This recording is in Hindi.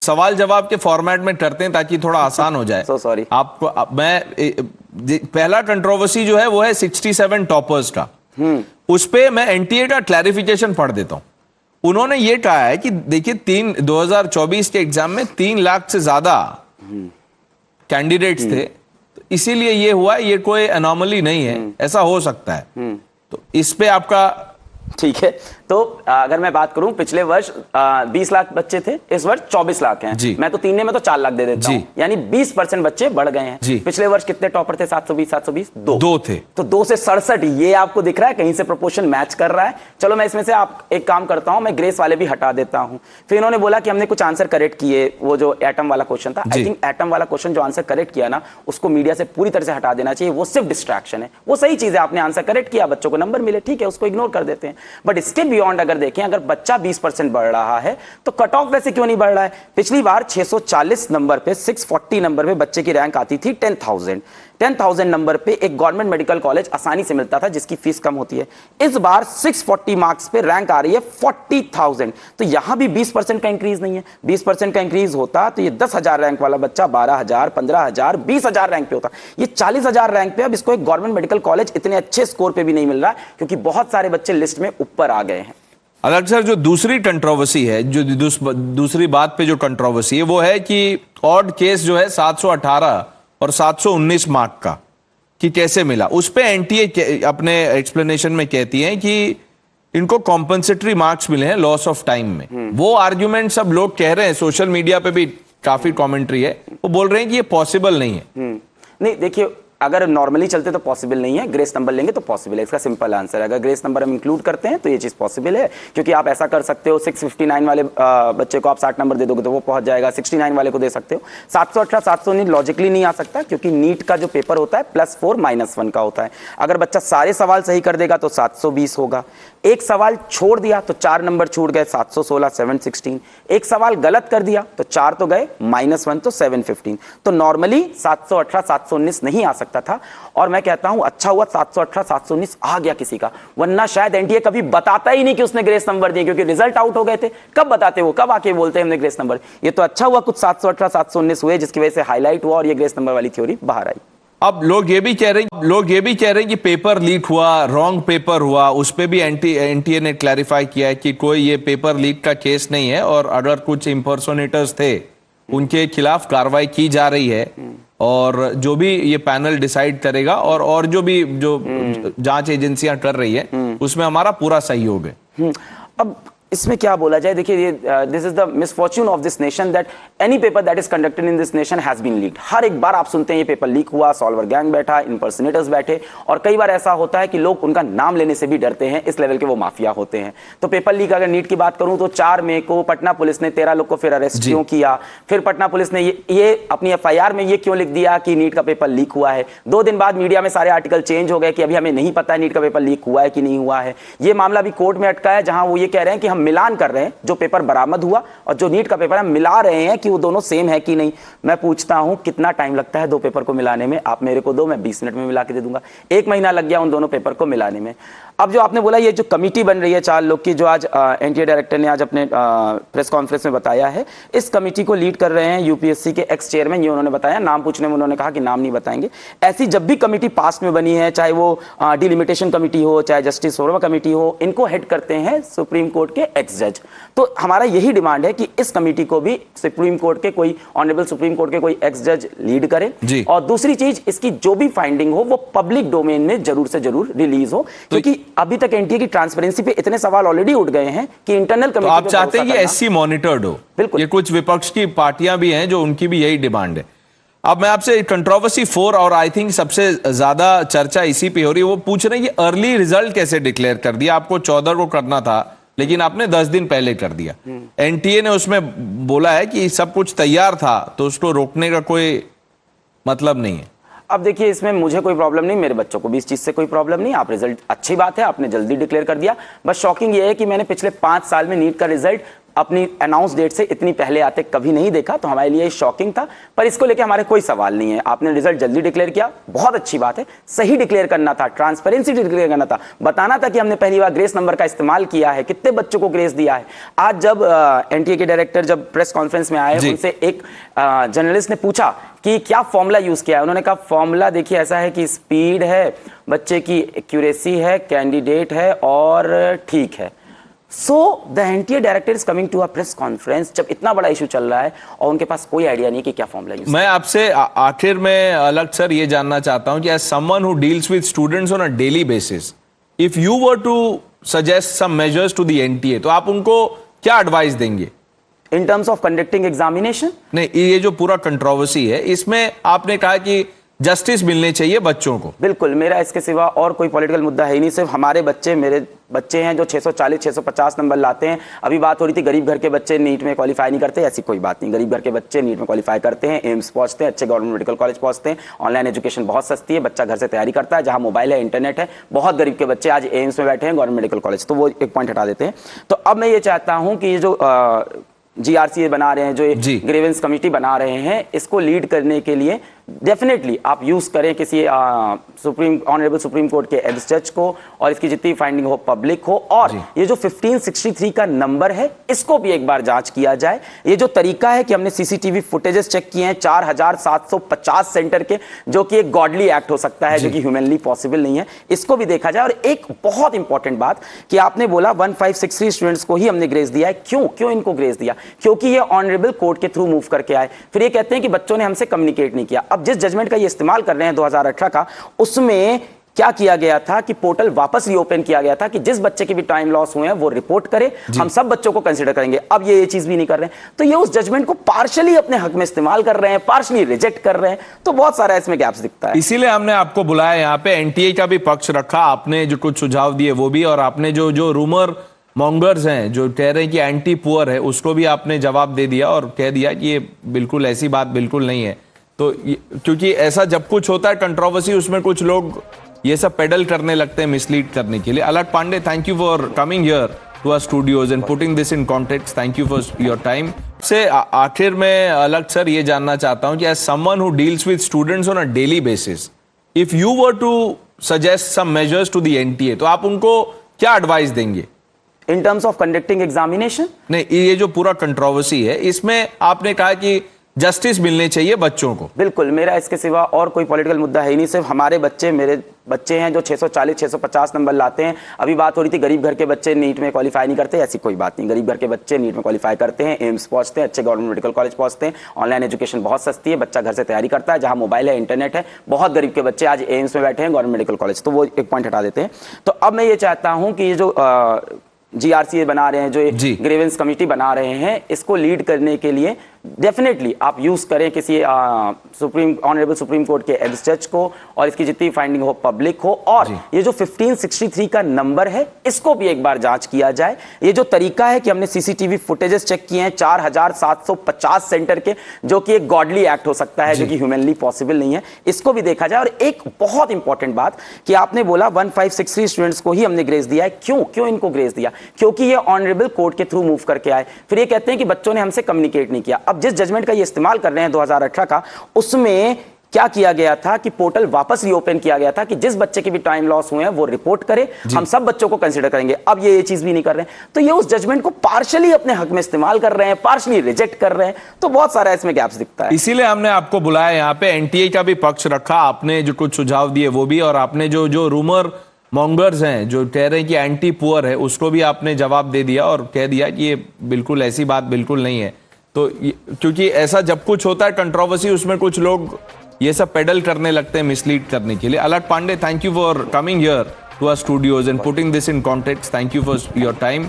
सवाल जवाब के फॉर्मेट में करते हैं ताकि थोड़ा आसान हो जाए। So sorry। आपको पहला कंट्रोवर्सी जो है वो है 67 टॉपर्स का। उस पे मैं एनटीए का क्लैरिफिकेशन पढ़ देता हूं। उन्होंने ये कहा है कि देखिए 2024 के एग्जाम में 3 लाख से ज्यादा कैंडिडेट्स थे, तो इसीलिए ये हुआ, ये कोई एनॉमली नहीं है, ऐसा हो सकता है। तो इस पे आपका ठीक है। तो अगर मैं बात करूं, पिछले वर्ष 20 लाख बच्चे थे, इस वर्ष 24 लाख हैं। मैं तो 3 में तो 4 लाख दे देता हूं, यानी 20% बच्चे बढ़ गए हैं। पिछले वर्ष कितने टॉपर थे? 720 दो थे। तो 2 से 67, ये आपको दिख रहा है कहीं से प्रोपोर्शन मैच कर रहा है। चलो मैं इसमें से आप एक काम करता हूं, मैं ग्रेस वाले भी हटा देता हूं। फिर इन्होंने बोला कि हमने कुछ आंसर करेक्ट किए, वो जो एटम वाला क्वेश्चन था, आई थिंक एटम वाला क्वेश्चन जो आंसर करेक्ट किया ना, उसको मीडिया से पूरी तरह से हटा देना चाहिए। वो सिर्फ डिस्ट्रैक्शन है। वो सही चीज है, आपने आंसर करेक्ट किया, बच्चों को नंबर मिले, ठीक है, उसको इग्नोर कर देते हैं। बट इसके बियॉन्ड अगर देखें, अगर बच्चा 20% बढ़ रहा है तो कट ऑफ वैसे क्यों नहीं बढ़ रहा है? पिछली बार 640 नंबर पे, 640 नंबर पे बच्चे की रैंक आती थी 10,000 नंबर पे एक गवर्नमेंट मेडिकल कॉलेज आसानी से मिलता था जिसकी फीस कम होती है। इस बार 640 मार्क्स पे रैंक आ रही है 40,000। तो यहां भी 20% का इंक्रीज नहीं है। 20% का इंक्रीज होता तो ये 10,000 रैंक वाला बच्चा 12,000, 15,000, 20,000 रैंक पे होता। ये 40,000 रैंक पे अब इसको एक गवर्नमेंट मेडिकल कॉलेज इतने अच्छे स्कोर पे भी नहीं मिल रहा, क्योंकि बहुत सारे बच्चे लिस्ट में ऊपर आ गए हैं। अलग सर, जो दूसरी कंट्रोवर्सी है, जो दूसरी बात पे जो कंट्रोवर्सी है, वो है कि ऑड केस जो है 718 और 719 मार्क का, कि कैसे मिला। उस पे एनटीए अपने एक्सप्लेनेशन में कहती है कि इनको कॉम्पनसेटरी मार्क्स मिले हैं लॉस ऑफ टाइम में। वो आर्ग्यूमेंट सब लोग कह रहे हैं, सोशल मीडिया पे भी काफी कमेंट्री है, वो बोल रहे हैं कि ये पॉसिबल नहीं है। नहीं, देखिए, अगर नॉर्मली चलते तो पॉसिबल नहीं है, ग्रेस नंबर लेंगे तो पॉसिबल है। इसका सिंपल आंसर है, अगर ग्रेस नंबर हम इंक्लूड करते हैं तो ये चीज पॉसिबल है। क्योंकि आप ऐसा कर सकते हो, 659 वाले बच्चे को आप 60 नंबर दे दोगे तो वो पहुंच जाएगा, 69 वाले को दे सकते हो। 718 719 लॉजिकली नहीं आ सकता, क्योंकि नीट का जो पेपर होता है +4 -1 का होता है। अगर बच्चा सारे सवाल सही कर देगा तो 720 होगा। एक सवाल छोड़ दिया तो 4 नंबर छूट गए, 716 716। एक सवाल गलत कर दिया तो 4 तो गए, -1 तो 715। तो नॉर्मली 718 719 नहीं आ सकता था। और मैं कहता हूं अच्छा हुआ 718 719 आ गया किसी का, वरना शायद एनटीए कभी बताता ही नहीं कि उसने ग्रेस नंबर दिए, क्योंकि रिजल्ट आउट हो गए थे। कब बताते, वो कब आके बोलते हैं हमने ग्रेस नंबर। ये तो अच्छा हुआ कुछ 718 719 हुए, जिसकी वजह से हाईलाइट हुआ और ये ग्रेस नंबर वाली थ्योरी बाहर आई। अब लोग ये भी कह रहे हैं कि पेपर लीक हुआ, रॉन्ग पेपर हुआ। उस पे भी एनटीए ने क्लैरिफाई किया है कि कोई ये पेपर लीक का केस नहीं है, और अगर कुछ इंपर्सोनेटर्स थे उनके खिलाफ कार्रवाई की जा रही है, और जो भी ये पैनल डिसाइड करेगा और जो भी जांच एजेंसियां कर रही है उसमें हमारा पूरा सहयोग है। अब इसमें क्या बोला जाए, देखिए, this is the misfortune of this nation that any paper that is conducted in this nation has been leaked. हर एक बार आप सुनते हैं ये पेपर लीक हुआ, सॉल्वर गैंग बैठा, इंपर्सनेटर्स बैठे, और कई बार ऐसा होता है कि लोग उनका नाम लेने से भी डरते हैं, इस लेवल के वो माफिया होते हैं। तो पेपर लीक, अगर नीट की बात करूं तो 4 मई को पटना पुलिस ने 13 लोग को फिर अरेस्ट क्यों किया, फिर पटना पुलिस ने ये अपनी FIR में ये क्यों लिख दिया कि नीट का पेपर लीक हुआ है। 2 दिन बाद मीडिया में सारे आर्टिकल चेंज हो गए कि अभी हमें नहीं पता है नीट का पेपर लीक हुआ है कि नहीं हुआ है। ये मामला भी कोर्ट में अटका है, जहां वो ये कह रहे हैं कि हम मिलान कर रहे हैं, जो पेपर बरामद हुआ और जो नीट का पेपर हम मिला रहे हैं कि वो दोनों सेम है कि नहीं। मैं पूछता हूं कितना टाइम लगता है 2 पेपर को मिलाने में? आप मेरे को दो, मैं 20 मिनट में मिला के दे दूंगा। 1 महीना लग गया उन दोनों पेपर को मिलाने में। अब जो आपने बोला, ये जो कमेटी बन रही है 4 लोग की, जो आज एनटीए डायरेक्टर ने आज अपने प्रेस कॉन्फ्रेंस में बताया है, इस कमेटी को लीड कर रहे हैं यूपीएससी के एक्स चेयरमैन। ये उन्होंने बताया, नाम पूछने में उन्होंने कहा कि नाम नहीं बताएंगे। ऐसी जब भी कमेटी पास्ट में बनी है, चाहे वो डिलिमिटेशन कमेटी हो, चाहे जस्टिस सोरवा कमेटी हो, इनको हेड करते हैं सुप्रीम कोर्ट के एक्स जज। तो हमारा यही डिमांड है कि इस कमेटी को भी सुप्रीम कोर्ट के कोई ऑनरेबल सुप्रीम कोर्ट के कोई एक्स जज लीड करे। और दूसरी चीज, इसकी जो भी फाइंडिंग हो वो पब्लिक डोमेन में जरूर से जरूर रिलीज हो, क्योंकि अभी तक एनटीए की ट्रांसपेरेंसी पे इतने सवाल ऑलरेडी उठ गए हैं कि इंटरनल कमेटी। तो आप चाहते हैं कि एससी मॉनिटर्ड हो? बिल्कुल। ये कुछ विपक्ष की पार्टियां भी हैं जो उनकी भी यही डिमांड है। अब मैं आपसे कंट्रोवर्सी 4 और आई थिंक सबसे ज्यादा चर्चा इसी पे हो रही है, वो पूछ रहे हैं कि अर्ली रिजल्ट कैसे डिक्लेयर कर दिया? आपको 14 को करना था, लेकिन आपने 10 दिन पहले कर दिया। एनटीए ने उसमें बोला है कि सब कुछ तैयार था, तो उसको रोकने का कोई मतलब नहीं है। अब देखिए, इसमें मुझे कोई प्रॉब्लम नहीं, मेरे बच्चों को भी इस चीज से कोई प्रॉब्लम नहीं। आप रिजल्ट, अच्छी बात है, आपने जल्दी डिक्लेयर कर दिया। बस शॉकिंग ये है कि मैंने पिछले 5 साल में नीट का रिजल्ट अपनी अनाउंस डेट से इतनी पहले आते कभी नहीं देखा, तो हमारे लिए शॉकिंग था। पर इसको लेके हमारे कोई सवाल नहीं है। आपने रिजल्ट जल्दी डिक्लेयर किया, बहुत अच्छी बात है। सही डिक्लेयर करना था, ट्रांसपेरेंसी डिक्लेयर करना था, बताना था कि हमने पहली बार ग्रेस नंबर का इस्तेमाल किया है, कितने बच्चों को ग्रेस दिया है। आज जब एनटीए के डायरेक्टर जब प्रेस कॉन्फ्रेंस में आए, उनसे एक जर्नलिस्ट ने पूछा कि क्या फॉर्मूला यूज किया है। उन्होंने कहा फॉर्मूला देखिए ऐसा है कि स्पीड है, बच्चे की एक्यूरेसी है, कैंडिडेट है और ठीक है। So the NTA director is coming to a press conference जब इतना बड़ा इशू चल रहा है और उनके पास कोई आइडिया नहीं कि क्या फॉर्मूला यूज। मैं आपसे आखिर में अलग सर ये जानना चाहता हूं कि as someone who deals with students on a daily basis, if you were to suggest some measures to the NTA, तो आप उनको क्या एडवाइस देंगे in terms of conducting examination? नहीं, ये जो पूरा कंट्रोवर्सी है इसमें आपने कहा कि जस्टिस मिलने चाहिए बच्चों को। बिल्कुल, मेरा इसके सिवा और कोई पॉलिटिकल मुद्दा है ही नहीं। सिर्फ हमारे बच्चे, मेरे बच्चे हैं जो 640 650 नंबर लाते हैं। अभी बात हो रही थी गरीब घर के बच्चे नीट में क्वालिफाई नहीं करते, ऐसी कोई बात नहीं। गरीब घर के बच्चे नीट में क्वालिफाई करते हैं, एम्स पहुंचते हैं, अच्छे गवर्नमेंट मेडिकल कॉलेज पहुंचते हैं। ऑनलाइन एजुकेशन बहुत सस्ती है, बच्चा घर से तैयारी करता है, जहां मोबाइल है, इंटरनेट है। बहुत गरीब के बच्चे आज एम्स में बैठे हैं, गवर्नमेंट मेडिकल कॉलेज। तो वो एक पॉइंट हटा देते हैं। तो अब मैं ये चाहता हूं कि ये जो जीआरसी बना रहे हैं, जो ग्रीवेंस कमेटी बना रहे हैं, इसको लीड करने के लिए डेफिनेटली आप यूज करें किसी ऑनरेबल सुप्रीम कोर्ट के एक्स जज को, और इसकी जितनी फाइंडिंग हो पब्लिक हो। और ये जो 1563 का नंबर है इसको भी एक बार जांच किया जाए। ये जो तरीका है कि हमने सीसीटीवी फुटेजेस चेक किए हैं 4750 सेंटर के, जो कि एक गॉडली एक्ट हो सकता है, जो कि ह्यूमनली पॉसिबल नहीं है, इसको भी देखा जाए। और एक बहुत इंपॉर्टेंट बात कि आपने बोला 1563 स्टूडेंट्स को ही हमने ग्रेस दिया है। क्यों इनको ग्रेस दिया? क्योंकि ये ऑनरेबल कोर्ट के थ्रू मूव करके आए। फिर ये कहते हैं कि बच्चों ने हमसे कम्युनिकेट नहीं किया। अब जिस जजमेंट का ये इस्तेमाल कर रहे हैं 2018 का, उसमें क्या किया गया था कि पोर्टल वापस रीओपन किया गया था कि जिस बच्चे के भी टाइम लॉस हुए हैं वो रिपोर्ट करे, हम सब बच्चों को कंसीडर करेंगे। अब ये चीज भी नहीं कर रहे हैं, तो ये उस जजमेंट को पार्शियली अपने हक में इस्तेमाल कर रहे हैं, पार्शियली रिजेक्ट कर रहे हैं। तो बहुत सारा इसमें गैप्स दिखता है। इसीलिए हमने आपको बुलाया यहाँ पे, एनटीए का भी पक्ष रखा, आपने जो कुछ सुझाव दिए वो भी, और आपने जो रूमर मॉन्गर्स हैं जो कह रहे हैं कि एंटी पुअर है, उसको भी आपने जवाब दे दिया और कह दिया कि ये बिल्कुल ऐसी बात बिल्कुल नहीं है। तो क्योंकि ऐसा जब कुछ होता है कंट्रोवर्सी, उसमें कुछ लोग ये सब पेडल करने लगते हैं मिसलीड करने के लिए। Alok Pandey, thank you for coming here to our studios and putting this in context. Thank you for your time. से आखिर में अलक सर ये जानना चाहता हूं कि as someone who deals with students on a daily basis, if you were to suggest some measures to the NTA, तो आप उनको क्या एडवाइस देंगे in terms of conducting examination? नहीं, ये जो पूरा कंट्रोवर्सी है इसमें आपने कहा कि जस्टिस मिलने चाहिए बच्चों को। बिल्कुल, मेरा इसके सिवा और कोई पॉलिटिकल मुद्दा है ही नहीं। सिर्फ हमारे बच्चे, मेरे बच्चे हैं जो 640 650 नंबर लाते हैं। अभी बात हो रही थी गरीब घर के बच्चे नीट में क्वालिफाई नहीं करते, ऐसी कोई बात नहीं। गरीब घर के बच्चे नीट में क्वालिफाई करते हैं, एम्स पहुंचते हैं, अच्छे गवर्नमेंट मेडिकल कॉलेज पहुंचते हैं। ऑनलाइन एजुकेशन बहुत सस्ती है, बच्चा घर से तैयारी करता है, जहां मोबाइल है, इंटरनेट है। बहुत गरीब के बच्चे आज एम्स में बैठे हैं, गवर्नमेंट मेडिकल कॉलेज। तो वो एक पॉइंट हटा देते हैं। तो अब मैं ये चाहता हूं कि ये जो जीआरसी बना रहे हैं, जो ग्रीवेंस कमेटी बना रहे हैं, इसको लीड करने के लिए डेफिनेटली आप यूज करें किसी ऑनरेबल सुप्रीम कोर्ट के एक्स जज को, और इसकी जितनी फाइंडिंग हो पब्लिक हो। और ये जो 1563 का नंबर है इसको भी एक बार जांच किया जाए। ये जो तरीका है कि हमने सीसीटीवी फुटेजेस चेक किए हैं 4750 सेंटर के, जो कि एक गॉडली एक्ट हो सकता है, जो कि ह्यूमनली पॉसिबल नहीं है, इसको भी देखा जाए। और एक बहुत इंपॉर्टेंट बात कि आपने बोला 1563 स्टूडेंट्स को ही हमने ग्रेस दिया है। क्यों इनको ग्रेस दिया? क्योंकि ये ऑनरेबल कोर्ट के थ्रू मूव करके आए। फिर ये कहते हैं कि बच्चों ने हमसे कम्युनिकेट नहीं किया। अब जिस जजमेंट का ये इस्तेमाल कर रहे हैं 2018 का, उसमें क्या किया गया था कि पोर्टल वापस रीओपन किया गया था कि जिस बच्चे के भी टाइम लॉस हुए हैं वो रिपोर्ट करे, हम सब बच्चों को कंसीडर करेंगे। अब ये चीज भी नहीं कर रहे हैं, तो ये उस जजमेंट को पार्शियली अपने हक में इस्तेमाल कर रहे हैं, पार्शियली रिजेक्ट कर रहे हैं। तो बहुत सारा इसमें गैप्स दिखता है। इसीलिए हमने आपको बुलाया यहाँ पे, एनटीए का भी पक्ष रखा, आपने जो कुछ सुझाव दिए वो भी, और आपने जो रूमर मॉन्गर्स हैं जो कह रहे हैं कि एंटी पुअर है, उसको भी आपने जवाब दे दिया और कह दिया कि ये बिल्कुल ऐसी बात बिल्कुल नहीं है। तो क्योंकि ऐसा जब कुछ होता है कंट्रोवर्सी, उसमें कुछ लोग ये सब पेडल करने लगते हैं मिसलीड करने के लिए। Alok Pandey, thank you for coming here to our studios and putting this in context. Thank you for your time.